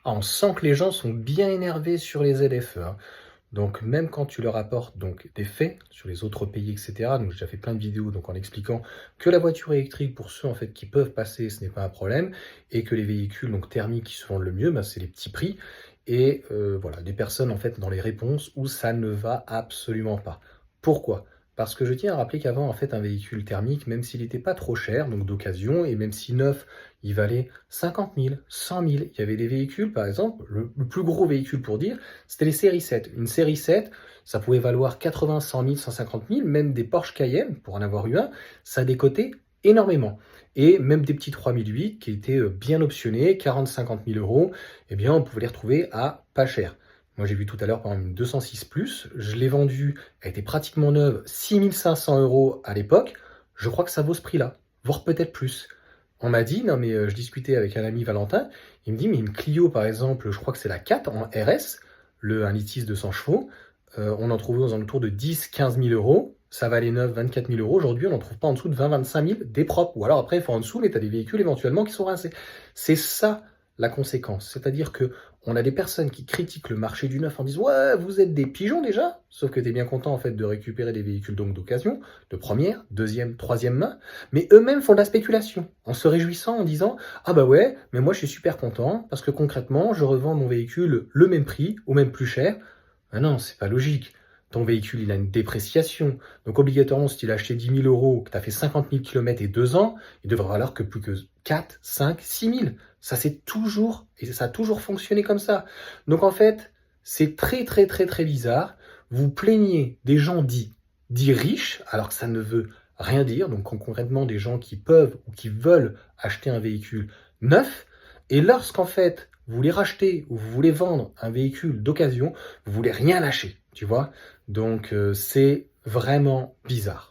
Ah, on sent que les gens sont bien énervés sur les ZFE, hein. Donc même quand tu leur apportes donc des faits sur les autres pays, et cetera, donc j'ai déjà fait plein de vidéos donc en expliquant que la voiture électrique pour ceux en fait qui peuvent passer, ce n'est pas un problème et que les véhicules donc thermiques qui se vendent le mieux, bah, c'est les petits prix et voilà, des personnes en fait dans les réponses où ça ne va absolument pas. Pourquoi? Parce que je tiens à rappeler qu'avant en fait un véhicule thermique, même s'il n'était pas trop cher, donc d'occasion et même si neuf, il valait 50 000, 100 000. Il y avait des véhicules par exemple, le plus gros véhicule pour dire, c'était les séries 7. Une série 7, ça pouvait valoir 80, 100 000, 150 000, même des Porsche Cayenne, pour en avoir eu un, ça décotait énormément. Et même des petits 3008 qui étaient bien optionnés, 40, 50 000 euros, eh bien on pouvait les retrouver à pas cher. Moi j'ai vu tout à l'heure par exemple une 206 Plus, je l'ai vendue, elle était pratiquement neuve, 6 500 euros à l'époque, je crois que ça vaut ce prix-là, voire peut-être plus. On m'a dit, non mais je discutais avec un ami Valentin, il me dit, mais une Clio par exemple, je crois que c'est la 4 en RS, un Litis de 100 chevaux, on en trouvait aux alentours de 10, 15 000 euros. Ça valait neuf, 24 000 euros. Aujourd'hui, on n'en trouve pas en dessous de 20, 25 000 des propres. Ou alors après, il faut en dessous, mais tu as des véhicules éventuellement qui sont rincés. C'est ça la conséquence. C'est-à-dire que on a des personnes qui critiquent le marché du neuf en disant ouais, vous êtes des pigeons déjà. Sauf que tu es bien content en fait de récupérer des véhicules donc d'occasion, de première, deuxième, troisième main. Mais eux-mêmes font de la spéculation en se réjouissant en disant ah bah ouais, mais moi je suis super content parce que concrètement, je revends mon véhicule le même prix ou même plus cher. Ah non, c'est pas logique. Ton véhicule, il a une dépréciation. Donc, obligatoirement, si tu l'as acheté 10 000 euros, que tu as fait 50 000 km et 2 ans, il devrait valoir que plus que 4, 5, 6 000. Ça, c'est toujours, et ça a toujours fonctionné comme ça. Donc, en fait, c'est très, très, très, très bizarre. Vous plaignez des gens dits riches, alors que ça ne veut rien dire. Donc, concrètement, des gens qui peuvent ou qui veulent acheter un véhicule neuf. Et lorsqu'en fait, vous voulez racheter ou vous voulez vendre un véhicule d'occasion, vous voulez rien lâcher, tu vois. Donc c'est vraiment bizarre.